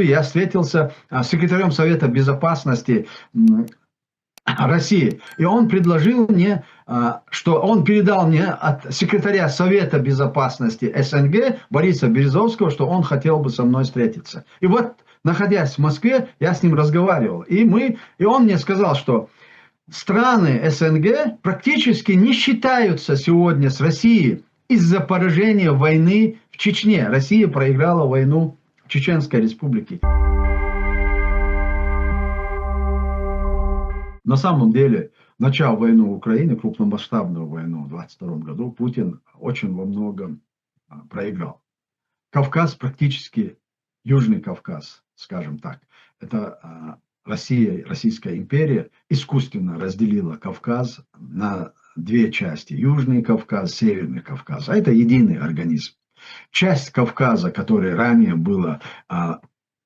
Я встретился с секретарем Совета Безопасности России, и он предложил мне, что он передал мне от секретаря Совета Безопасности СНГ Бориса Березовского, что он хотел бы со мной встретиться. И вот, находясь в Москве, я с ним разговаривал, и он мне сказал, что страны СНГ практически не считаются сегодня с Россией из-за поражения войны в Чечне. Россия проиграла войну в Чеченской Республике. На самом деле, начав войну в Украине, крупномасштабную войну в 2022 году, Путин очень во многом проиграл. Кавказ практически, Южный Кавказ, скажем так, это Россия, Российская империя искусственно разделила Кавказ на две части. Южный Кавказ, Северный Кавказ. А это единый организм. Часть Кавказа, которая ранее была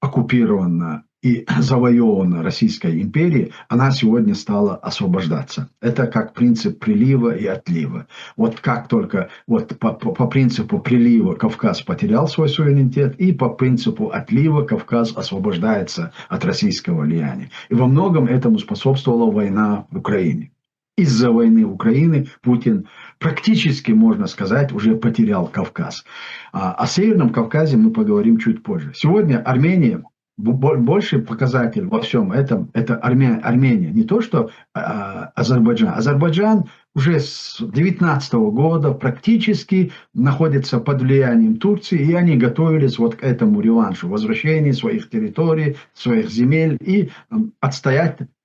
оккупирована и завоевана Российской империей, она сегодня стала освобождаться. Это как принцип прилива и отлива. Вот как только по принципу прилива Кавказ потерял свой суверенитет, и по принципу отлива Кавказ освобождается от российского влияния. И во многом этому способствовала война в Украине. Из-за войны в Украине Путин практически, можно сказать, уже потерял Кавказ. О Северном Кавказе мы поговорим чуть позже. Сегодня Армения, больший показатель во всем этом, это Армения. Не то, что Азербайджан. Азербайджан уже с 2019 года практически находится под влиянием Турции, и они готовились вот к этому реваншу, возвращению своих территорий, своих земель и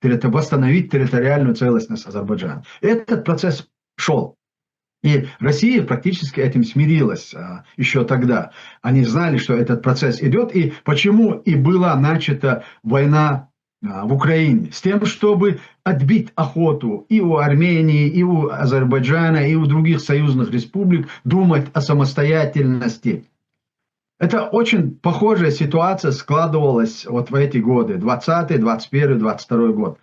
восстановить территориальную целостность Азербайджана. Этот процесс шел. И Россия практически этим смирилась еще тогда. Они знали, что этот процесс идет, и почему и была начата война в Украине. С тем, чтобы отбить охоту и у Армении, и у Азербайджана, и у других союзных республик думать о самостоятельности. Это очень похожая ситуация складывалась вот в эти годы, 20, 21, 22 год.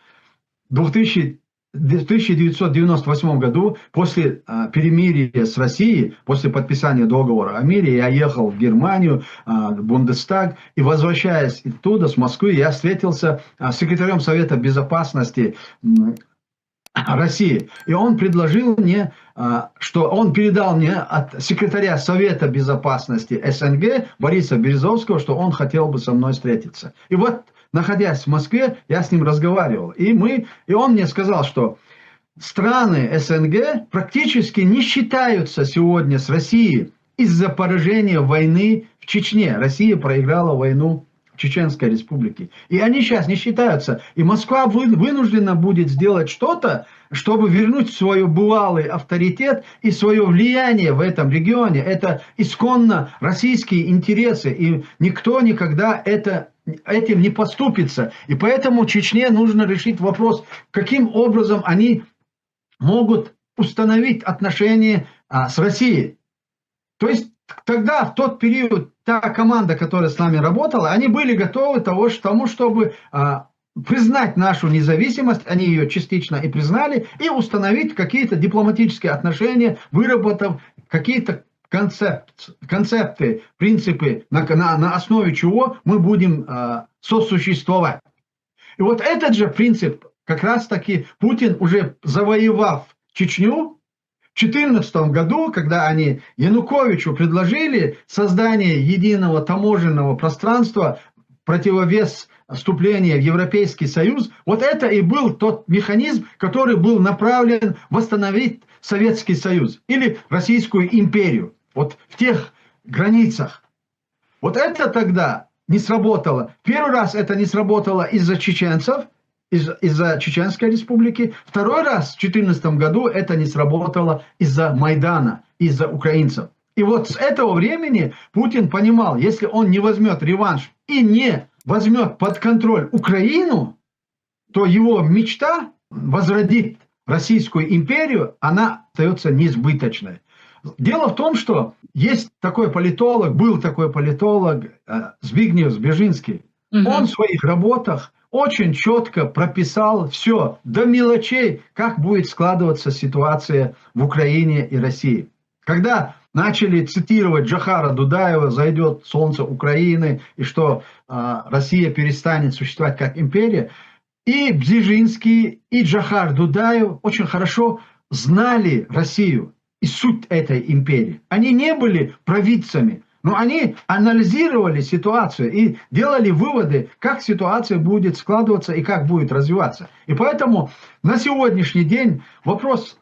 В 1998 году, после перемирия с Россией, после подписания договора о мире, я ехал в Германию, в Бундестаг, и возвращаясь оттуда, с Москвы, я встретился с секретарем Совета Безопасности России. И он предложил мне, что он передал мне от секретаря Совета Безопасности СНГ Бориса Березовского, что он хотел бы со мной встретиться. И вот, находясь в Москве, я с ним разговаривал. И он мне сказал, что страны СНГ практически не считаются сегодня с Россией из-за поражения войны в Чечне. Россия проиграла войну в Чеченской Республике. И они сейчас не считаются. И Москва вынуждена будет сделать что-то, чтобы вернуть свой бывалый авторитет и свое влияние в этом регионе. Это исконно российские интересы. И никто никогда этим не поступится. И поэтому Чечне нужно решить вопрос, каким образом они могут установить отношения с Россией. То есть тогда, в тот период, та команда, которая с нами работала, они были готовы к тому, чтобы признать нашу независимость, они ее частично и признали, и установить какие-то дипломатические отношения, выработав какие-то концепты, принципы, на основе чего мы будем сосуществовать. И вот этот же принцип, как раз таки Путин, уже завоевав Чечню, в 2014 году, когда они Януковичу предложили создание единого таможенного пространства, противовес вступления в Европейский Союз, вот это и был тот механизм, который был направлен восстановить Советский Союз или Российскую империю. Вот в тех границах. Вот это тогда не сработало. Первый раз это не сработало из-за чеченцев, из-за Чеченской Республики. Второй раз в 2014 году это не сработало из-за Майдана, из-за украинцев. И вот с этого времени Путин понимал, если он не возьмет реванш и не возьмет под контроль Украину, то его мечта возродить Российскую империю, она остается несбыточной. Дело в том, что есть такой политолог, был такой политолог Збигнев Бжезинский. Он в своих работах очень четко прописал все до мелочей, как будет складываться ситуация в Украине и России. Когда начали цитировать Джохара Дудаева: «Зайдет солнце Украины», и что Россия перестанет существовать как империя. И Бзежинский, и Джохар Дудаев очень хорошо знали Россию и суть этой империи. Они не были провидцами, но они анализировали ситуацию и делали выводы, как ситуация будет складываться и как будет развиваться. И поэтому на сегодняшний день вопрос: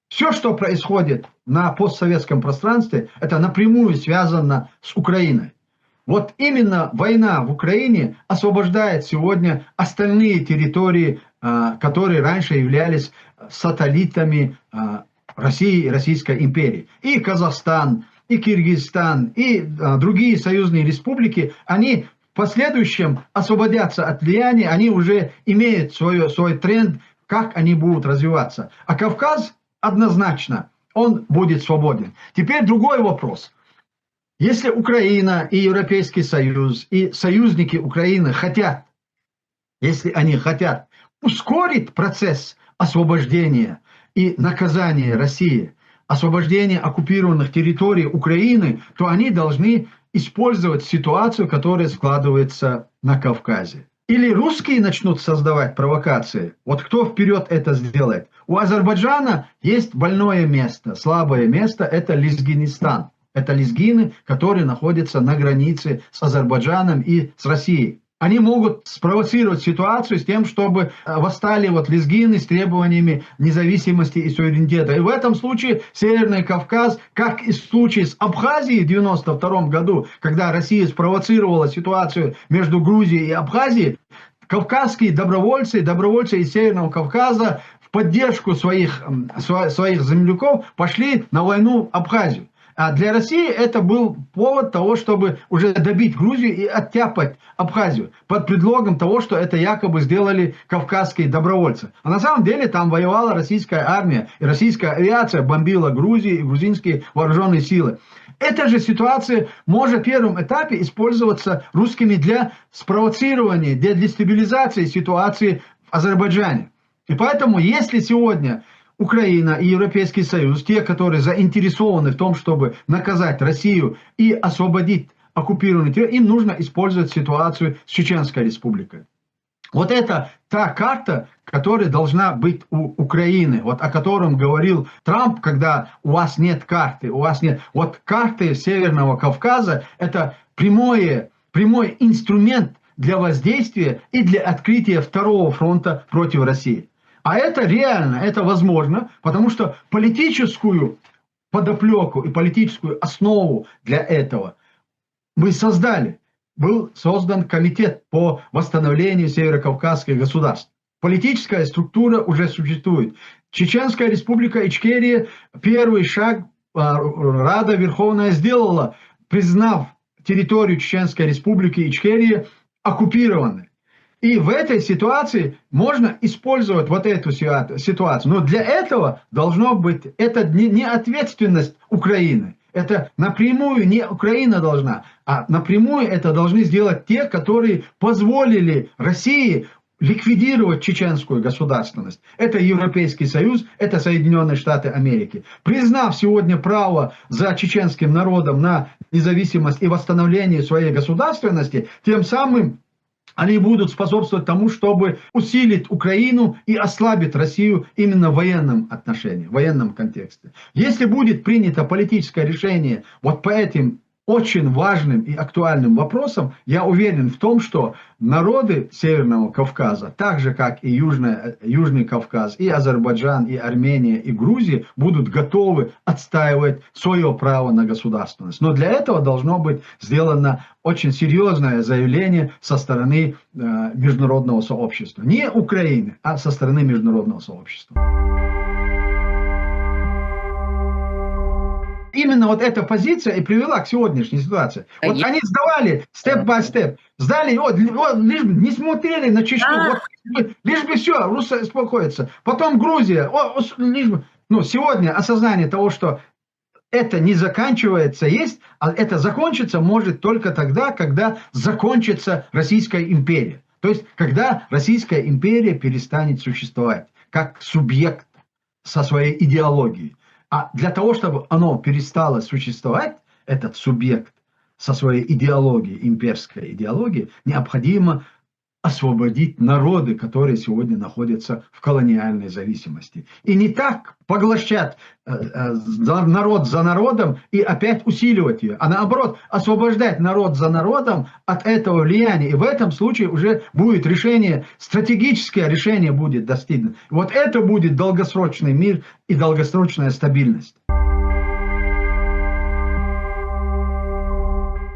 все, что происходит на постсоветском пространстве, это напрямую связано с Украиной. Вот именно война в Украине освобождает сегодня остальные территории, которые раньше являлись сателлитами России и Российской империи. И Казахстан, и Киргизстан, и другие союзные республики, они в последующем освободятся от влияния, они уже имеют свой тренд, как они будут развиваться. А Кавказ однозначно, он будет свободен. Теперь другой вопрос. Если Украина и Европейский Союз, и союзники Украины хотят, если они хотят ускорить процесс освобождения и наказания России, освобождения оккупированных территорий Украины, то они должны использовать ситуацию, которая складывается на Кавказе. Или русские начнут создавать провокации. Вот кто вперед это сделает? У Азербайджана есть больное место, слабое место – это Лезгинистан. Это лезгины, которые находятся на границе с Азербайджаном и с Россией. Они могут спровоцировать ситуацию с тем, чтобы восстали лезгины с требованиями независимости и суверенитета. И в этом случае Северный Кавказ, как и в случае с Абхазией в 1992 году, когда Россия спровоцировала ситуацию между Грузией и Абхазией, кавказские добровольцы из Северного Кавказа в поддержку своих земляков пошли на войну в Абхазию. А для России это был повод того, чтобы уже добить Грузию и оттяпать Абхазию под предлогом того, что это якобы сделали кавказские добровольцы. А на самом деле там воевала российская армия, и российская авиация бомбила Грузию и грузинские вооруженные силы. Эта же ситуация может в первом этапе использоваться русскими для спровоцирования, для дестабилизации ситуации в Азербайджане. И поэтому, если сегодня Украина и Европейский Союз, те, которые заинтересованы в том, чтобы наказать Россию и освободить оккупированные территории, им нужно использовать ситуацию с Чеченской Республикой. Вот это та карта, которая должна быть у Украины, вот о котором говорил Трамп, когда у вас нет карты, у вас нет. Вот карты Северного Кавказа – это прямой инструмент для воздействия и для открытия второго фронта против России. А это реально, это возможно, потому что политическую подоплеку и политическую основу для этого мы создали. Был создан комитет по восстановлению северокавказских государств. Политическая структура уже существует. Чеченская республика Ичкерия, первый шаг Рада Верховная сделала, признав территорию Чеченской республики Ичкерия оккупированной. И в этой ситуации можно использовать вот эту ситуацию. Но для этого должно быть, это не ответственность Украины. Это напрямую не Украина должна, а напрямую это должны сделать те, которые позволили России ликвидировать чеченскую государственность. Это Европейский Союз, это Соединенные Штаты Америки. Признав сегодня право за чеченским народом на независимость и восстановление своей государственности, тем самым они будут способствовать тому, чтобы усилить Украину и ослабить Россию именно в военном отношении, в военном контексте. Если будет принято политическое решение вот по этим очень важным и актуальным вопросам, я уверен в том, что народы Северного Кавказа, так же как и Южный Кавказ, и Азербайджан, и Армения, и Грузия, будут готовы отстаивать свое право на государственность. Но для этого должно быть сделано очень серьезное заявление со стороны международного сообщества. Не Украины, а со стороны международного сообщества. Именно вот эта позиция и привела к сегодняшней ситуации. Вот они сдавали степ-бай-степ, сдали, лишь бы не смотрели на Чечню, лишь бы все, русы успокоятся. Потом Грузия, лишь бы. Но сегодня осознание того, что это не заканчивается, есть, а это закончится может только тогда, когда закончится Российская империя. То есть, когда Российская империя перестанет существовать как субъект со своей идеологией. А для того, чтобы оно перестало существовать, этот субъект со своей идеологией, имперской идеологией, необходимо освободить народы, которые сегодня находятся в колониальной зависимости. И не так поглощать народ за народом и опять усиливать ее, а наоборот, освобождать народ за народом от этого влияния. И в этом случае уже будет решение, стратегическое решение будет достигнуто. Вот это будет долгосрочный мир и долгосрочная стабильность.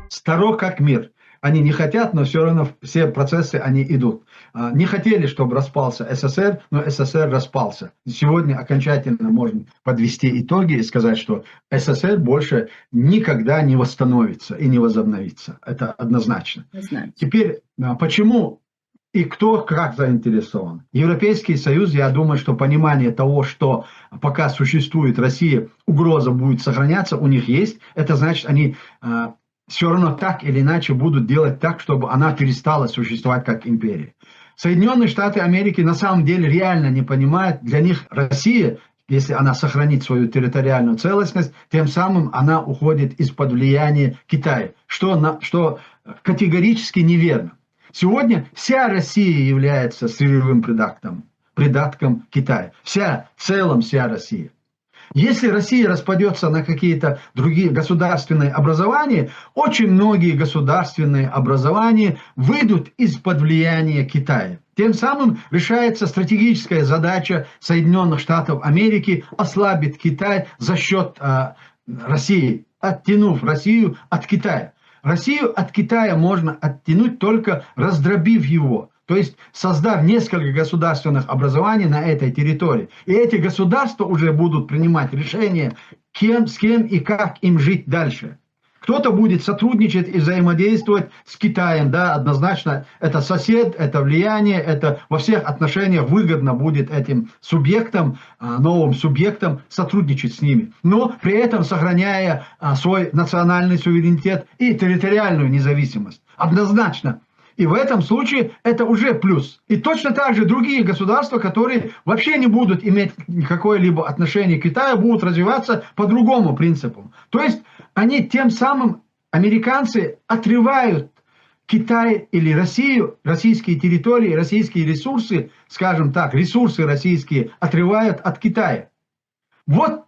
Старо как мир. Они не хотят, но все равно все процессы, они идут. Не хотели, чтобы распался СССР, но СССР распался. Сегодня окончательно можно подвести итоги и сказать, что СССР больше никогда не восстановится и не возобновится. Это однозначно. Теперь, почему и кто как заинтересован? Европейский Союз, я думаю, что понимание того, что пока существует Россия, угроза будет сохраняться, у них есть. Это значит, они все равно так или иначе будут делать так, чтобы она перестала существовать как империя. Соединенные Штаты Америки на самом деле реально не понимают, для них Россия, если она сохранит свою территориальную целостность, тем самым она уходит из-под влияния Китая, что категорически неверно. Сегодня вся Россия является сырьевым придатком Китая. В целом вся Россия. Если Россия распадется на какие-то другие государственные образования, очень многие государственные образования выйдут из-под влияния Китая. Тем самым решается стратегическая задача Соединенных Штатов Америки ослабить Китай за счет России, оттянув Россию от Китая. Россию от Китая можно оттянуть только раздробив его. То есть создав несколько государственных образований на этой территории. И эти государства уже будут принимать решения, с кем и как им жить дальше. Кто-то будет сотрудничать и взаимодействовать с Китаем, да, однозначно это сосед, это влияние, это во всех отношениях выгодно будет этим субъектам, новым субъектам сотрудничать с ними. Но при этом сохраняя свой национальный суверенитет и территориальную независимость. Однозначно. И в этом случае это уже плюс. И точно так же другие государства, которые вообще не будут иметь какое-либо отношение к Китаю, будут развиваться по другому принципу. То есть они тем самым, американцы, отрывают Китай или Россию, российские территории, российские ресурсы, скажем так, ресурсы российские отрывают от Китая. Вот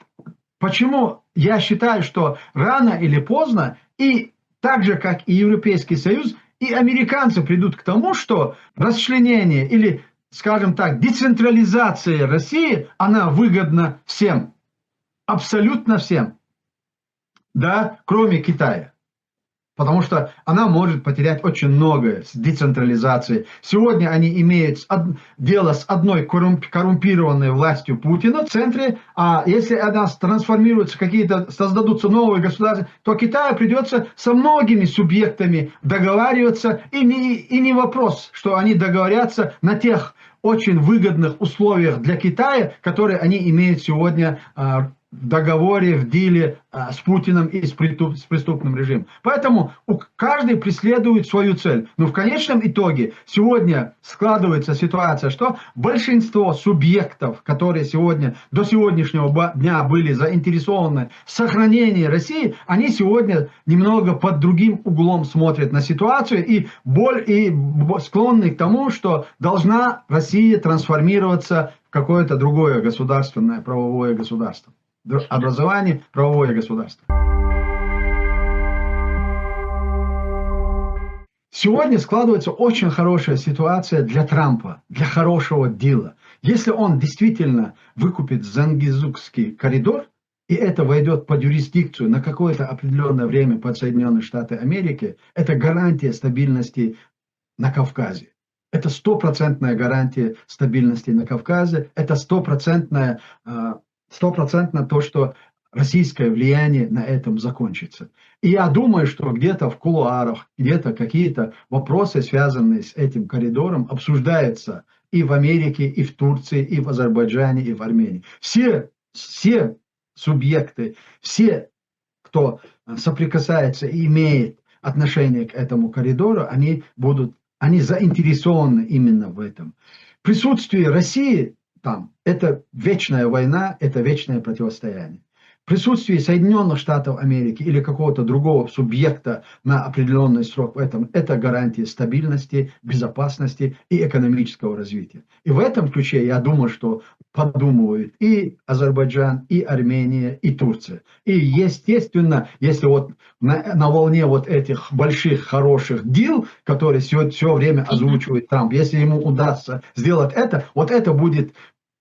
почему я считаю, что рано или поздно, и так же, как и Европейский Союз, и американцы придут к тому, что расчленение или, скажем так, децентрализация России, она выгодна всем. Абсолютно всем. Да, кроме Китая. Потому что она может потерять очень многое с децентрализацией. Сегодня они имеют дело с одной коррумпированной властью Путина в центре, а если она трансформируется, какие-то создадутся новые государства, то Китаю придется со многими субъектами договариваться. И не вопрос, что они договорятся на тех очень выгодных условиях для Китая, которые они имеют сегодня в договоре, в диле с Путиным и с преступным режимом. Поэтому каждый преследует свою цель. Но в конечном итоге сегодня складывается ситуация, что большинство субъектов, которые сегодня до сегодняшнего дня были заинтересованы в сохранении России, они сегодня немного под другим углом смотрят на ситуацию и склонны к тому, что должна Россия трансформироваться в какое-то другое государственное, правовое государство. Образование, правовое государство. Сегодня складывается очень хорошая ситуация для Трампа, для хорошего дела. Если он действительно выкупит Зангезурский коридор, и это войдет под юрисдикцию на какое-то определенное время под Соединенные Штаты Америки, это гарантия стабильности на Кавказе. Это стопроцентная гарантия стабильности на Кавказе, это стопроцентно то, что российское влияние на этом закончится. И я думаю, что где-то в кулуарах, где-то какие-то вопросы, связанные с этим коридором, обсуждаются и в Америке, и в Турции, и в Азербайджане, и в Армении. Все субъекты, все, кто соприкасается и имеет отношение к этому коридору, они заинтересованы именно в этом. Присутствие России там — это вечная война, это вечное противостояние. присутствие Соединенных Штатов Америки или какого-то другого субъекта на определенный срок в этом, это гарантия стабильности, безопасности и экономического развития. И в этом ключе я думаю, что подумывают и Азербайджан, и Армения, и Турция. И естественно, если вот на волне вот этих больших, хороших дел, которые все время озвучивает Трамп, если ему удастся сделать это, вот это будет...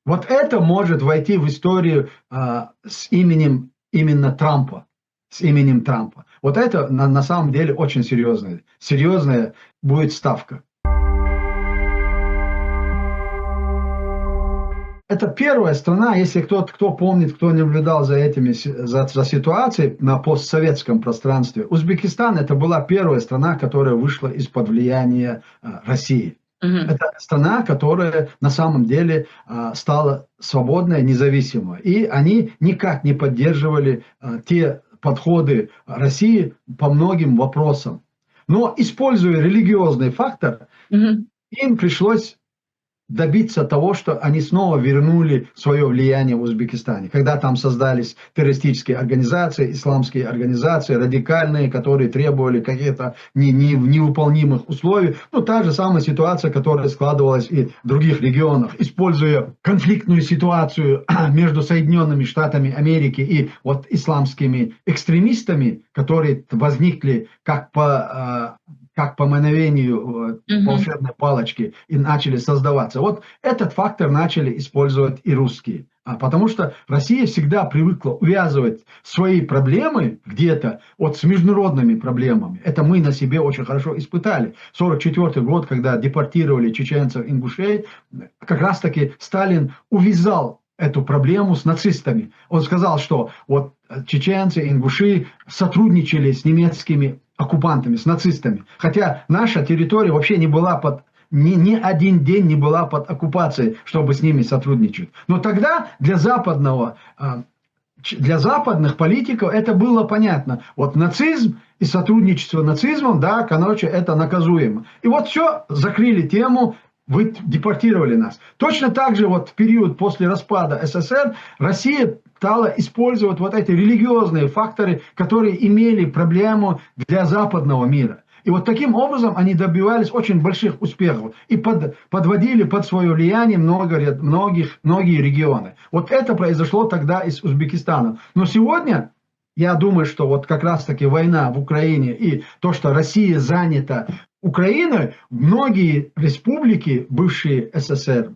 Вот это может войти в историю с именем именно Трампа. С именем Трампа. Вот это на самом деле очень серьезная будет ставка. Это первая страна, если кто помнит, кто наблюдал за ситуацией на постсоветском пространстве. Узбекистан это была первая страна, которая вышла из-под влияния России. Это страна, которая на самом деле стала свободной, независимой. И они никак не поддерживали те подходы России по многим вопросам. Но используя религиозный фактор, им пришлось добиться того, что они снова вернули свое влияние в Узбекистане. Когда там создались террористические организации, исламские организации, радикальные, которые требовали каких-то невыполнимых условий. Ну, та же самая ситуация, которая складывалась и в других регионах. Используя конфликтную ситуацию между Соединенными Штатами Америки и вот исламскими экстремистами, которые возникли как по мановению волшебной палочки и начали создаваться. Вот этот фактор начали использовать и русские. Потому что Россия всегда привыкла увязывать свои проблемы где-то вот с международными проблемами. Это мы на себе очень хорошо испытали. 1944 год, когда депортировали чеченцев, ингушей, как раз таки Сталин увязал эту проблему с нацистами. Он сказал, что вот чеченцы, ингуши сотрудничали с немецкими оккупантами, с нацистами. Хотя наша территория вообще не была ни один день не была под оккупацией, чтобы с ними сотрудничать. Но тогда для западных политиков это было понятно. Вот нацизм и сотрудничество с нацизмом, да, короче, это наказуемо. И вот все, закрыли тему, вы депортировали нас. Точно так же вот в период после распада СССР Россия стала использовать вот эти религиозные факторы, которые имели проблему для западного мира. И вот таким образом они добивались очень больших успехов и подводили под свое влияние многие регионы. Вот это произошло тогда из Узбекистана. Но сегодня я думаю, что вот как раз таки война в Украине и то, что Россия занята Украиной, многие республики, бывшие СССР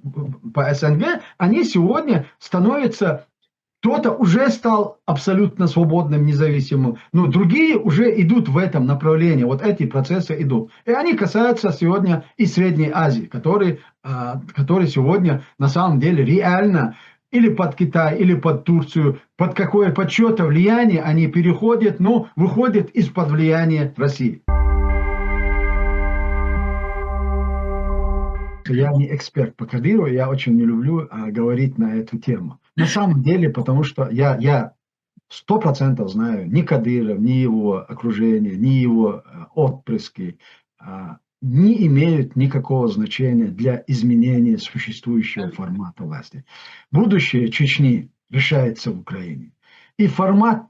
по СНГ, они сегодня становятся... Кто-то уже стал абсолютно свободным, независимым, но другие уже идут в этом направлении. Вот эти процессы идут. И они касаются сегодня и Средней Азии, которые сегодня на самом деле реально или под Китай, или под Турцию, под чье-то влияние они переходят, но выходят из-под влияния России. Я не эксперт по Кадырову, я очень не люблю говорить на эту тему. На самом деле, потому что я 100% знаю, ни Кадыров, ни его окружение, ни его отпрыски не имеют никакого значения для изменения существующего формата власти. Будущее Чечни решается в Украине. И формат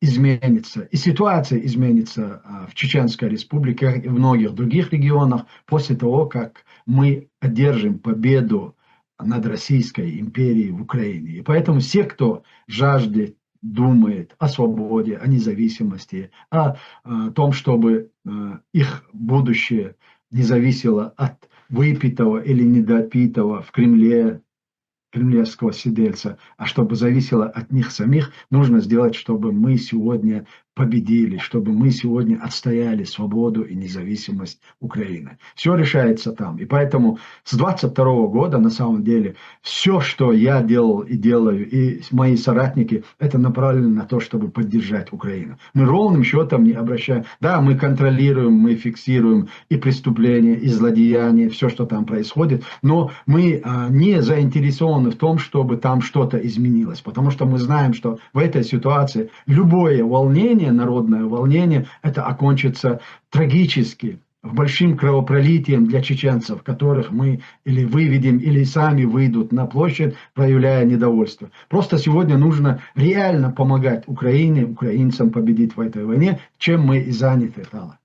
изменится, и ситуация изменится в Чеченской республике, как и в многих других регионах, после того, как мы одержим победу над Российской империей в Украине. И поэтому все, кто жаждет, думает о свободе, о независимости, о том, чтобы их будущее не зависело от выпитого или недопитого в Кремле, кремлевского сидельца, а чтобы зависело от них самих, нужно сделать, чтобы мы сегодня победили, чтобы мы сегодня отстояли свободу и независимость Украины. Все решается там. И поэтому с 22 года, на самом деле, все, что я делал и делаю, и мои соратники, это направлено на то, чтобы поддержать Украину. Мы ровным счетом не обращаем. Да, мы контролируем, мы фиксируем и преступления, и злодеяния, все, что там происходит, но мы не заинтересованы в том, чтобы там что-то изменилось. Потому что мы знаем, что в этой ситуации любое волнение, народное волнение, это окончится трагически. большим кровопролитием для чеченцев, которых мы или выведем, или сами выйдут на площадь, проявляя недовольство. Просто сегодня нужно реально помогать Украине, украинцам победить в этой войне, чем мы и заняты, Тала.